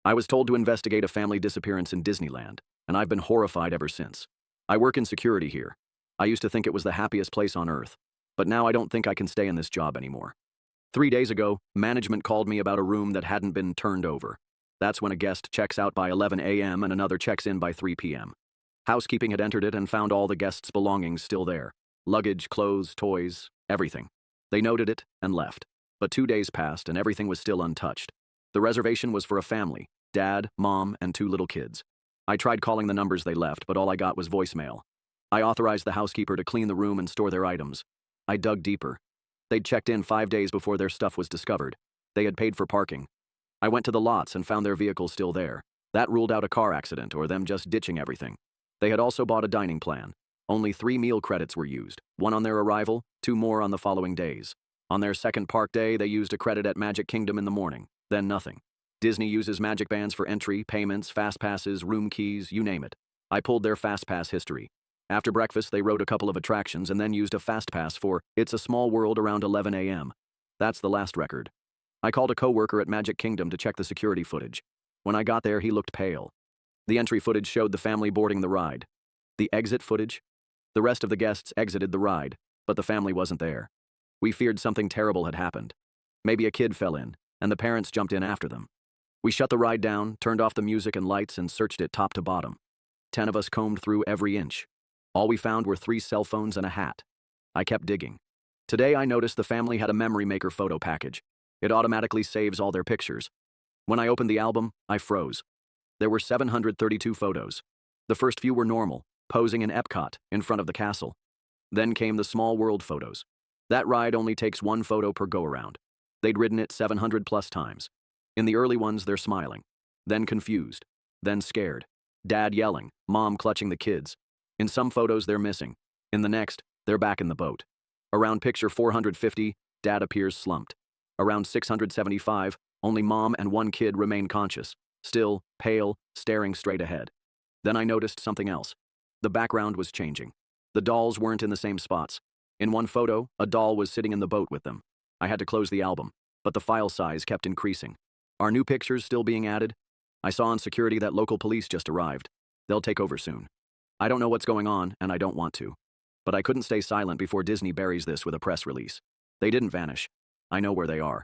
I was told to investigate a family disappearance in Disneyland, and I've been horrified ever since. I work in security here. I used to think it was the happiest place on earth, but now I don't think I can stay in this job anymore. 3 days ago, management called me about a room that hadn't been turned over. That's when a guest checks out by 11 a.m. and another checks in by 3 p.m. Housekeeping had entered it and found all the guests' belongings still there. Luggage, clothes, toys, everything. They noted it and left. But 2 days passed and everything was still untouched. The reservation was for a family, dad, mom, and 2 little kids. I tried calling the numbers they left, but all I got was voicemail. I authorized the housekeeper to clean the room and store their items. I dug deeper. They'd checked in 5 days before their stuff was discovered. They had paid for parking. I went to the lots and found their vehicle still there. That ruled out a car accident or them just ditching everything. They had also bought a dining plan. Only 3 meal credits were used, 1 on their arrival, 2 more on the following days. On their second park day, they used a credit at Magic Kingdom in the morning, then nothing. Disney uses magic bands for entry, payments, fast passes, room keys, you name it. I pulled their fast pass history. After breakfast, they rode a couple of attractions and then used a fast pass for It's a Small World around 11 a.m. That's the last record. I called a coworker at Magic Kingdom to check the security footage. When I got there, he looked pale. The entry footage showed the family boarding the ride. The exit footage? The rest of the guests exited the ride, but the family wasn't there. We feared something terrible had happened. Maybe a kid fell in, and the parents jumped in after them. We shut the ride down, turned off the music and lights, and searched it top to bottom. 10 of us combed through every inch. All we found were 3 cell phones and a hat. I kept digging. Today I noticed the family had a memory maker photo package. It automatically saves all their pictures. When I opened the album, I froze. There were 732 photos. The first few were normal, posing in Epcot, in front of the castle. Then came the Small World photos. That ride only takes 1 photo per go-around. They'd ridden it 700 plus times. In the early ones, they're smiling. Then confused. Then scared. Dad yelling, mom clutching the kids. In some photos, they're missing. In the next, they're back in the boat. Around picture 450, Dad appears slumped. Around 675, only mom and 1 kid remain conscious, still, pale, staring straight ahead. Then I noticed something else. The background was changing. The dolls weren't in the same spots. In one photo, a doll was sitting in the boat with them. I had to close the album, but the file size kept increasing. Are new pictures still being added? I saw on security that local police just arrived. They'll take over soon. I don't know what's going on, and I don't want to. But I couldn't stay silent before Disney buries this with a press release. They didn't vanish. I know where they are.